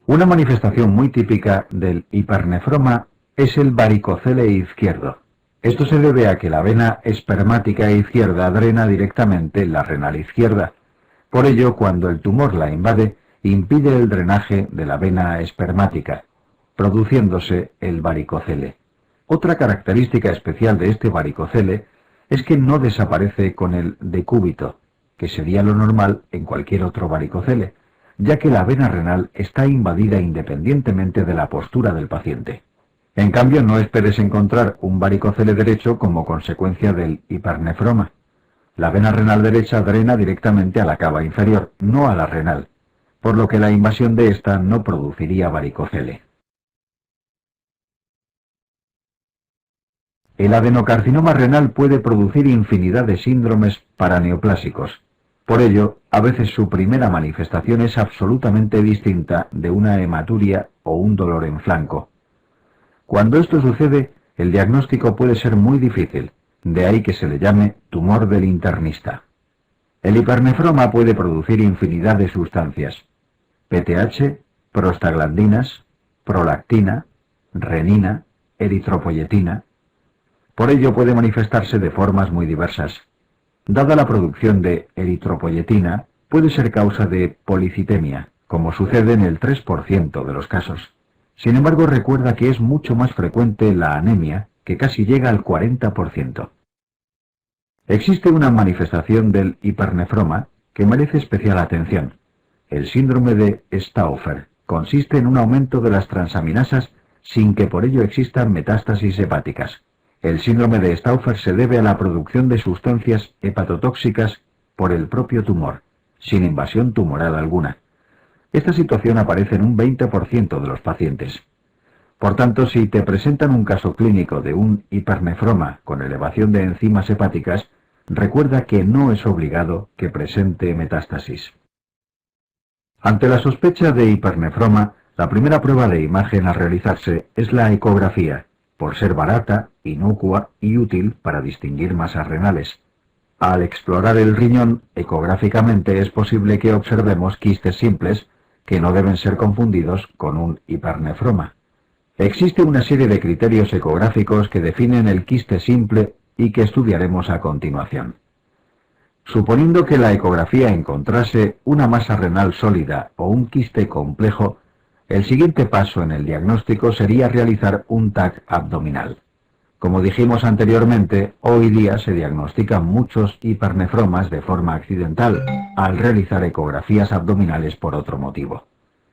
Una manifestación muy típica del hipernefroma es el varicocele izquierdo. Esto se debe a que la vena espermática izquierda drena directamente la renal izquierda. Por ello, cuando el tumor la invade, impide el drenaje de la vena espermática, produciéndose el varicocele. Otra característica especial de este varicocele es que no desaparece con el decúbito, que sería lo normal en cualquier otro varicocele, ya que la vena renal está invadida independientemente de la postura del paciente. En cambio, no esperes encontrar un varicocele derecho como consecuencia del hipernefroma. La vena renal derecha drena directamente a la cava inferior, no a la renal, por lo que la invasión de esta no produciría varicocele. El adenocarcinoma renal puede producir infinidad de síndromes paraneoplásicos. Por ello, a veces su primera manifestación es absolutamente distinta de una hematuria o un dolor en flanco. Cuando esto sucede, el diagnóstico puede ser muy difícil, de ahí que se le llame tumor del internista. El hipernefroma puede producir infinidad de sustancias: PTH, prostaglandinas, prolactina, renina, eritropoyetina. Por ello puede manifestarse de formas muy diversas. Dada la producción de eritropoyetina, puede ser causa de policitemia, como sucede en el 3% de los casos. Sin embargo, recuerda que es mucho más frecuente la anemia, que casi llega al 40%. Existe una manifestación del hipernefroma que merece especial atención. El síndrome de Stauffer consiste en un aumento de las transaminasas sin que por ello existan metástasis hepáticas. El síndrome de Stauffer se debe a la producción de sustancias hepatotóxicas por el propio tumor, sin invasión tumoral alguna. Esta situación aparece en un 20% de los pacientes. Por tanto, si te presentan un caso clínico de un hipernefroma con elevación de enzimas hepáticas, recuerda que no es obligado que presente metástasis. Ante la sospecha de hipernefroma, la primera prueba de imagen a realizarse es la ecografía, por ser barata, inocua y útil para distinguir masas renales. Al explorar el riñón ecográficamente es posible que observemos quistes simples que no deben ser confundidos con un hipernefroma. Existe una serie de criterios ecográficos que definen el quiste simple y que estudiaremos a continuación. Suponiendo que la ecografía encontrase una masa renal sólida o un quiste complejo, el siguiente paso en el diagnóstico sería realizar un TAC abdominal. Como dijimos anteriormente, hoy día se diagnostican muchos hipernefromas de forma accidental al realizar ecografías abdominales por otro motivo.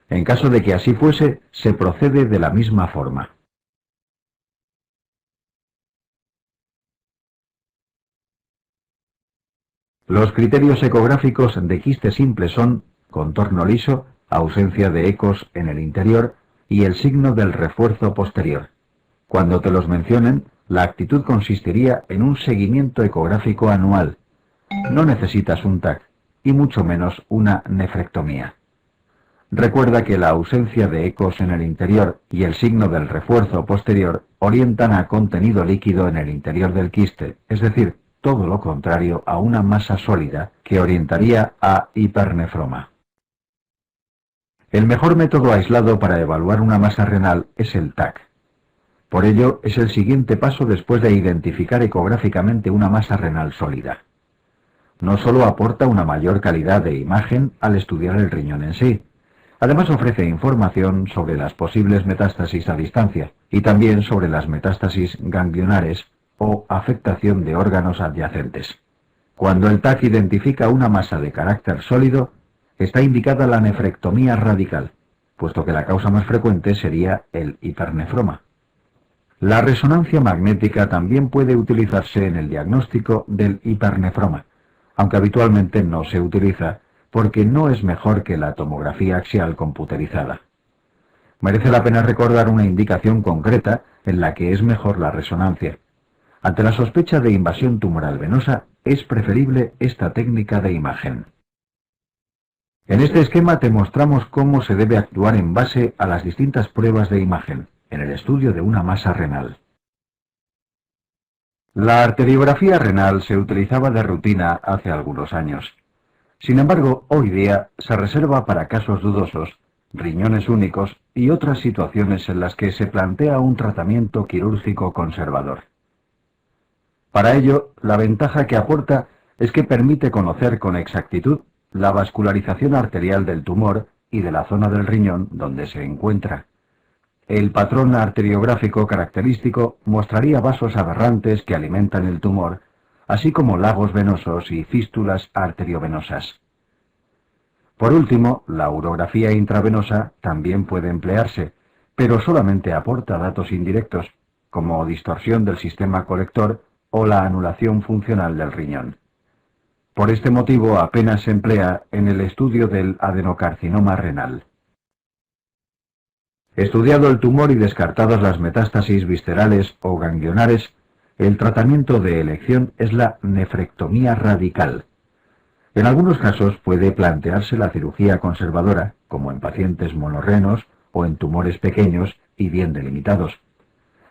En caso de que así fuese, se procede de la misma forma. Los criterios ecográficos de quiste simple son contorno liso, ausencia de ecos en el interior y el signo del refuerzo posterior. Cuando te los mencionen, la actitud consistiría en un seguimiento ecográfico anual. No necesitas un TAC, y mucho menos una nefrectomía. Recuerda que la ausencia de ecos en el interior y el signo del refuerzo posterior orientan a contenido líquido en el interior del quiste, es decir, todo lo contrario a una masa sólida que orientaría a hipernefroma. El mejor método aislado para evaluar una masa renal es el TAC. Por ello, es el siguiente paso después de identificar ecográficamente una masa renal sólida. No solo aporta una mayor calidad de imagen al estudiar el riñón en sí, además ofrece información sobre las posibles metástasis a distancia y también sobre las metástasis ganglionares o afectación de órganos adyacentes. Cuando el TAC identifica una masa de carácter sólido, está indicada la nefrectomía radical, puesto que la causa más frecuente sería el hipernefroma. La resonancia magnética también puede utilizarse en el diagnóstico del hipernefroma, aunque habitualmente no se utiliza porque no es mejor que la tomografía axial computerizada. Merece la pena recordar una indicación concreta en la que es mejor la resonancia. Ante la sospecha de invasión tumoral venosa, es preferible esta técnica de imagen. En este esquema te mostramos cómo se debe actuar en base a las distintas pruebas de imagen, en el estudio de una masa renal. La arteriografía renal se utilizaba de rutina hace algunos años. Sin embargo, hoy día se reserva para casos dudosos riñones únicos y otras situaciones en las que se plantea un tratamiento quirúrgico conservador. Para ello, la ventaja que aporta es que permite conocer con exactitud la vascularización arterial del tumor y de la zona del riñón donde se encuentra. El patrón arteriográfico característico mostraría vasos aberrantes que alimentan el tumor, así como lagos venosos y fístulas arteriovenosas. Por último, la urografía intravenosa también puede emplearse, pero solamente aporta datos indirectos, como distorsión del sistema colector o la anulación funcional del riñón. Por este motivo apenas se emplea en el estudio del adenocarcinoma renal. Estudiado el tumor y descartadas las metástasis viscerales o ganglionares, el tratamiento de elección es la nefrectomía radical. En algunos casos puede plantearse la cirugía conservadora, como en pacientes monorrenos o en tumores pequeños y bien delimitados.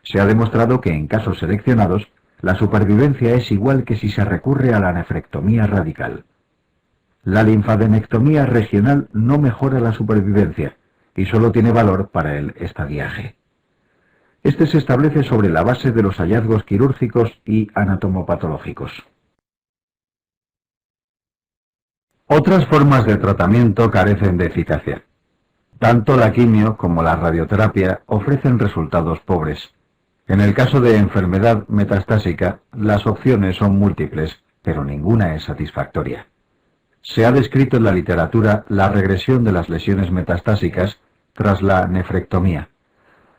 Se ha demostrado que en casos seleccionados, la supervivencia es igual que si se recurre a la nefrectomía radical. La linfadenectomía regional no mejora la supervivencia y solo tiene valor para el estadiaje. Este se establece sobre la base de los hallazgos quirúrgicos y anatomopatológicos. Otras formas de tratamiento carecen de eficacia. Tanto la quimio como la radioterapia ofrecen resultados pobres. En el caso de enfermedad metastásica, las opciones son múltiples, pero ninguna es satisfactoria. Se ha descrito en la literatura la regresión de las lesiones metastásicas tras la nefrectomía.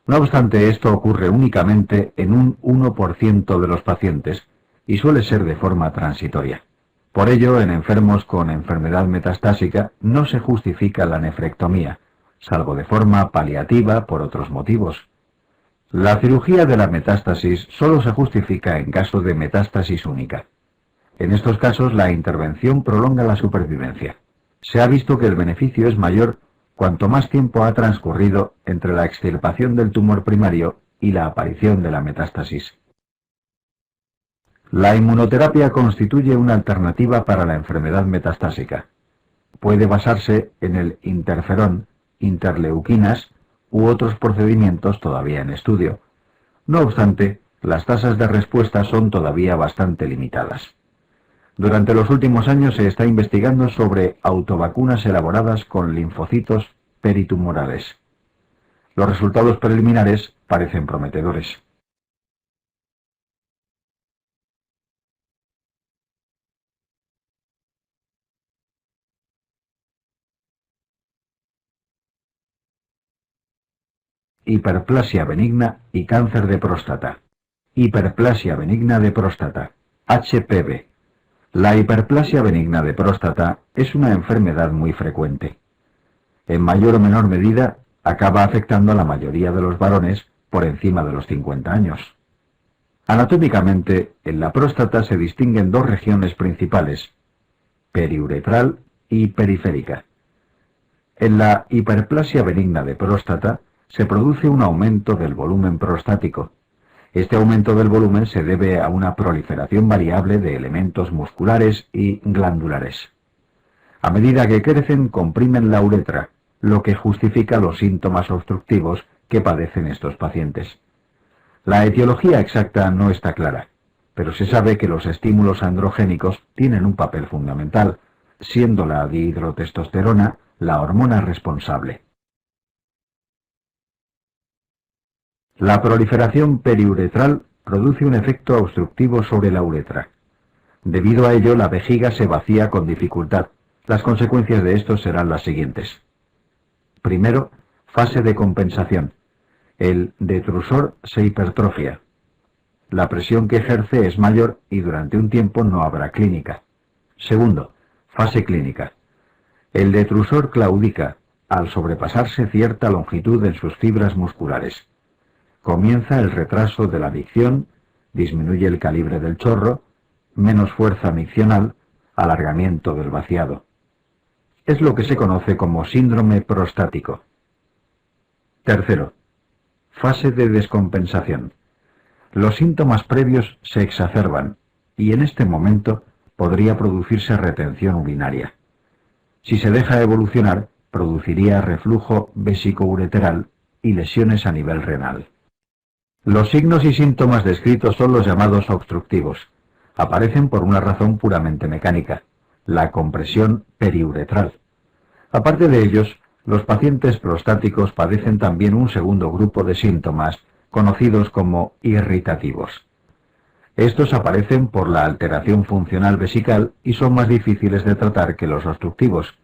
No obstante, esto ocurre únicamente en un 1% de los pacientes y suele ser de forma transitoria. Por ello, en enfermos con enfermedad metastásica no se justifica la nefrectomía, salvo de forma paliativa por otros motivos. La cirugía de la metástasis solo se justifica en caso de metástasis única. En estos casos, la intervención prolonga la supervivencia. Se ha visto que el beneficio es mayor cuanto más tiempo ha transcurrido entre la extirpación del tumor primario y la aparición de la metástasis. La inmunoterapia constituye una alternativa para la enfermedad metastásica. Puede basarse en el interferón, interleuquinas u otros procedimientos todavía en estudio. No obstante, las tasas de respuesta son todavía bastante limitadas. Durante los últimos años se está investigando sobre autovacunas elaboradas con linfocitos peritumorales. Los resultados preliminares parecen prometedores. Hiperplasia benigna y cáncer de próstata. Hiperplasia benigna de próstata, HPV. La hiperplasia benigna de próstata es una enfermedad muy frecuente. En mayor o menor medida, acaba afectando a la mayoría de los varones por encima de los 50 años. Anatómicamente, en la próstata se distinguen dos regiones principales, periuretral y periférica. En la hiperplasia benigna de próstata se produce un aumento del volumen prostático. Este aumento del volumen se debe a una proliferación variable de elementos musculares y glandulares. A medida que crecen, comprimen la uretra, lo que justifica los síntomas obstructivos que padecen estos pacientes. La etiología exacta no está clara, pero se sabe que los estímulos androgénicos tienen un papel fundamental, siendo la dihidrotestosterona la hormona responsable. La proliferación periuretral produce un efecto obstructivo sobre la uretra. Debido a ello, la vejiga se vacía con dificultad. Las consecuencias de esto serán las siguientes. Primero, fase de compensación. El detrusor se hipertrofia. La presión que ejerce es mayor y durante un tiempo no habrá clínica. Segundo, fase clínica. El detrusor claudica al sobrepasarse cierta longitud en sus fibras musculares. Comienza el retraso de la micción, disminuye el calibre del chorro, menos fuerza miccional, alargamiento del vaciado. Es lo que se conoce como síndrome prostático. Tercero, fase de descompensación. Los síntomas previos se exacerban y en este momento podría producirse retención urinaria. Si se deja evolucionar, produciría reflujo vesicoureteral y lesiones a nivel renal. Los signos y síntomas descritos son los llamados obstructivos. Aparecen por una razón puramente mecánica, la compresión periuretral. Aparte de ellos, los pacientes prostáticos padecen también un segundo grupo de síntomas, conocidos como irritativos. Estos aparecen por la alteración funcional vesical y son más difíciles de tratar que los obstructivos.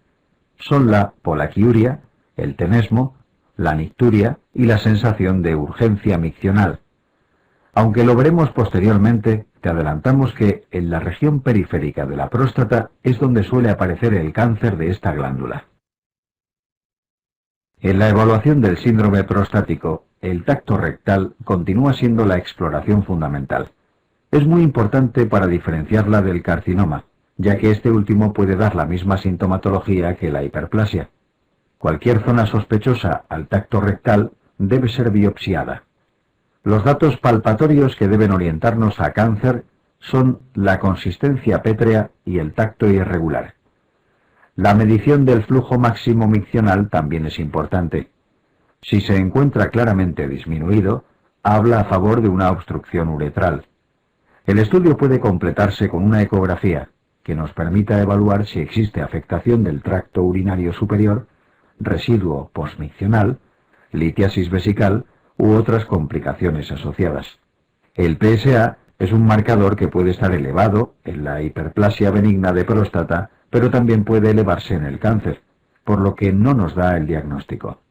Son la polaquiuria, el tenesmo, la nicturia y la sensación de urgencia miccional. Aunque lo veremos posteriormente, te adelantamos que en la región periférica de la próstata es donde suele aparecer el cáncer de esta glándula. En la evaluación del síndrome prostático, el tacto rectal continúa siendo la exploración fundamental. Es muy importante para diferenciarla del carcinoma, ya que este último puede dar la misma sintomatología que la hiperplasia. Cualquier zona sospechosa al tacto rectal debe ser biopsiada. Los datos palpatorios que deben orientarnos a cáncer son la consistencia pétrea y el tacto irregular. La medición del flujo máximo miccional también es importante. Si se encuentra claramente disminuido, habla a favor de una obstrucción uretral. El estudio puede completarse con una ecografía, que nos permita evaluar si existe afectación del tracto urinario superior, residuo postmiccional, litiasis vesical u otras complicaciones asociadas. El PSA es un marcador que puede estar elevado en la hiperplasia benigna de próstata, pero también puede elevarse en el cáncer, por lo que no nos da el diagnóstico.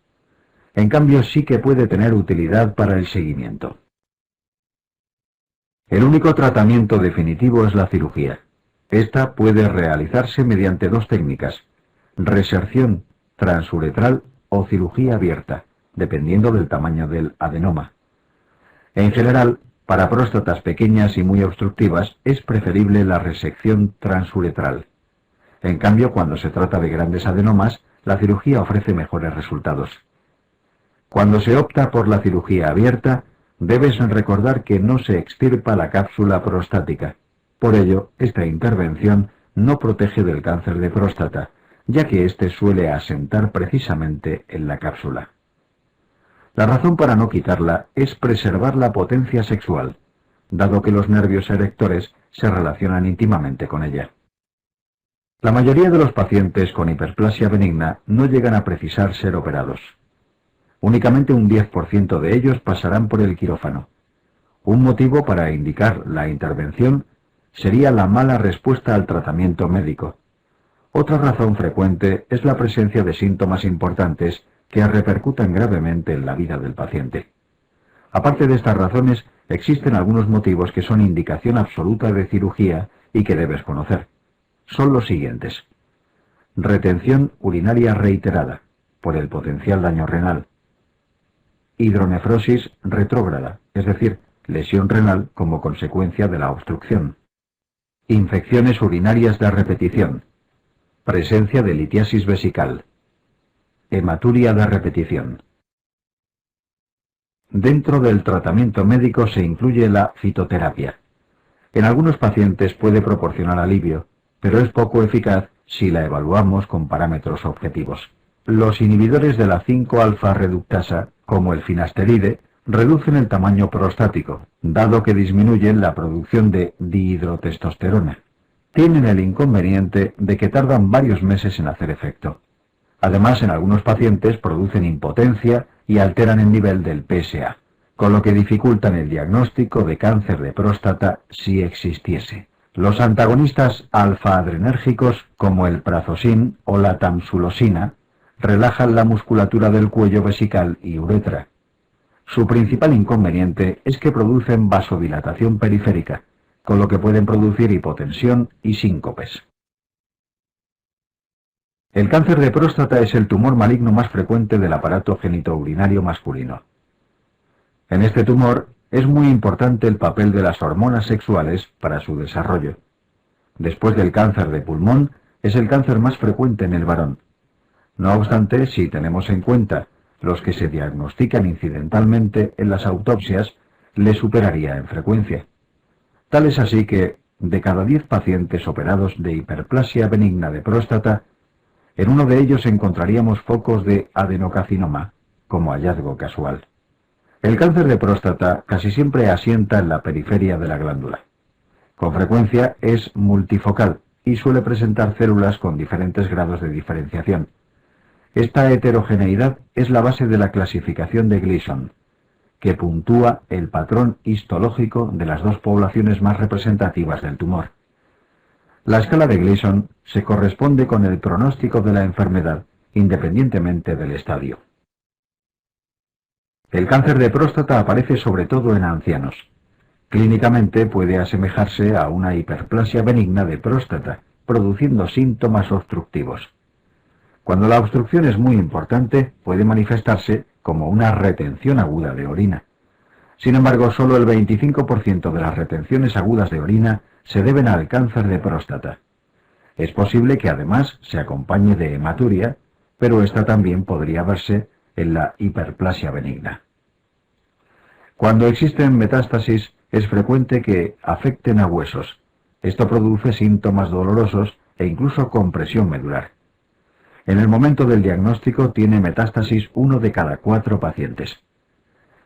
En cambio, sí que puede tener utilidad para el seguimiento. El único tratamiento definitivo es la cirugía. Esta puede realizarse mediante dos técnicas: reserción transuretral o cirugía abierta, dependiendo del tamaño del adenoma. En general, para próstatas pequeñas y muy obstructivas es preferible la resección transuretral. En cambio, cuando se trata de grandes adenomas, la cirugía ofrece mejores resultados. Cuando se opta por la cirugía abierta, debes recordar que no se extirpa la cápsula prostática. Por ello, esta intervención no protege del cáncer de próstata, ya que éste suele asentar precisamente en la cápsula. La razón para no quitarla es preservar la potencia sexual, dado que los nervios erectores se relacionan íntimamente con ella. La mayoría de los pacientes con hiperplasia benigna no llegan a precisar ser operados. Únicamente un 10% de ellos pasarán por el quirófano. Un motivo para indicar la intervención sería la mala respuesta al tratamiento médico. Otra razón frecuente es la presencia de síntomas importantes que repercutan gravemente en la vida del paciente. Aparte de estas razones, existen algunos motivos que son indicación absoluta de cirugía y que debes conocer. Son los siguientes: retención urinaria reiterada, por el potencial daño renal; hidronefrosis retrógrada, es decir, lesión renal como consecuencia de la obstrucción; infecciones urinarias de repetición; presencia de litiasis vesical; hematuria de repetición. Dentro del tratamiento médico se incluye la fitoterapia. En algunos pacientes puede proporcionar alivio, pero es poco eficaz si la evaluamos con parámetros objetivos. Los inhibidores de la 5-alfa reductasa, como el finasteride, reducen el tamaño prostático, dado que disminuyen la producción de dihidrotestosterona. Tienen el inconveniente de que tardan varios meses en hacer efecto. Además, en algunos pacientes producen impotencia y alteran el nivel del PSA, con lo que dificultan el diagnóstico de cáncer de próstata si existiese. Los antagonistas alfa-adrenérgicos, como el prazosin o la tamsulosina, relajan la musculatura del cuello vesical y uretra. Su principal inconveniente es que producen vasodilatación periférica, con lo que pueden producir hipotensión y síncopes. El cáncer de próstata es el tumor maligno más frecuente del aparato genitourinario masculino. En este tumor es muy importante el papel de las hormonas sexuales para su desarrollo. Después del cáncer de pulmón, es el cáncer más frecuente en el varón. No obstante, si tenemos en cuenta los que se diagnostican incidentalmente en las autopsias, le superaría en frecuencia. Tal es así que, de cada 10 pacientes operados de hiperplasia benigna de próstata, En uno de ellos encontraríamos focos de adenocarcinoma, como hallazgo casual. El cáncer de próstata casi siempre asienta en la periferia de la glándula. Con frecuencia es multifocal y suele presentar células con diferentes grados de diferenciación. Esta heterogeneidad es la base de la clasificación de Gleason, que puntúa el patrón histológico de las dos poblaciones más representativas del tumor. La escala de Gleason se corresponde con el pronóstico de la enfermedad, independientemente del estadio. El cáncer de próstata aparece sobre todo en ancianos. Clínicamente puede asemejarse a una hiperplasia benigna de próstata, produciendo síntomas obstructivos. Cuando la obstrucción es muy importante, puede manifestarse como una retención aguda de orina. Sin embargo, solo el 25% de las retenciones agudas de orina se deben al cáncer de próstata. Es posible que además se acompañe de hematuria, pero esta también podría verse en la hiperplasia benigna. Cuando existen metástasis, es frecuente que afecten a huesos. Esto produce síntomas dolorosos e incluso compresión medular. En el momento del diagnóstico tiene metástasis 1 de cada 4 pacientes.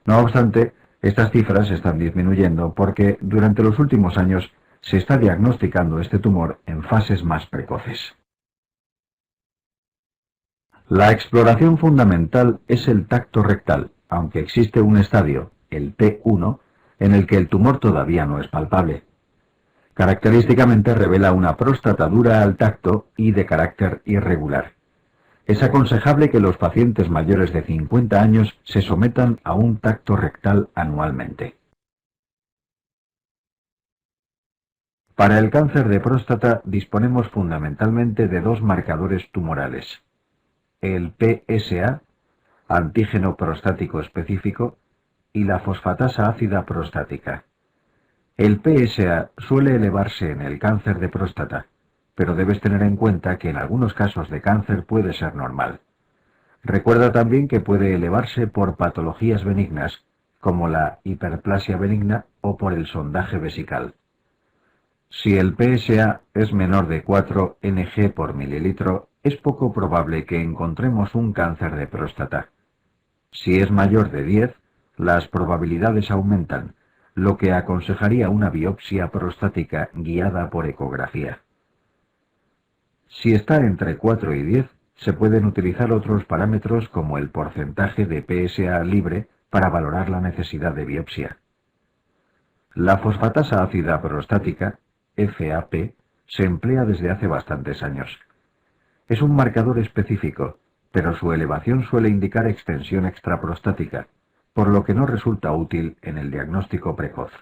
No obstante, estas cifras están disminuyendo porque durante los últimos años se está diagnosticando este tumor en fases más precoces. La exploración fundamental es el tacto rectal, aunque existe un estadio, el T1, en el que el tumor todavía no es palpable. Característicamente revela una próstata dura al tacto y de carácter irregular. Es aconsejable que los pacientes mayores de 50 años se sometan a un tacto rectal anualmente. Para el cáncer de próstata disponemos fundamentalmente de dos marcadores tumorales: el PSA, antígeno prostático específico, y la fosfatasa ácida prostática. El PSA suele elevarse en el cáncer de próstata, pero debes tener en cuenta que en algunos casos de cáncer puede ser normal. Recuerda también que puede elevarse por patologías benignas, como la hiperplasia benigna o por el sondaje vesical. Si el PSA es menor de 4 Ng por mililitro, es poco probable que encontremos un cáncer de próstata. Si es mayor de 10, las probabilidades aumentan, lo que aconsejaría una biopsia prostática guiada por ecografía. Si está entre 4 y 10, se pueden utilizar otros parámetros como el porcentaje de PSA libre para valorar la necesidad de biopsia. La fosfatasa ácida prostática, FAP, se emplea desde hace bastantes años. Es un marcador específico, pero su elevación suele indicar extensión extraprostática, por lo que no resulta útil en el diagnóstico precoz.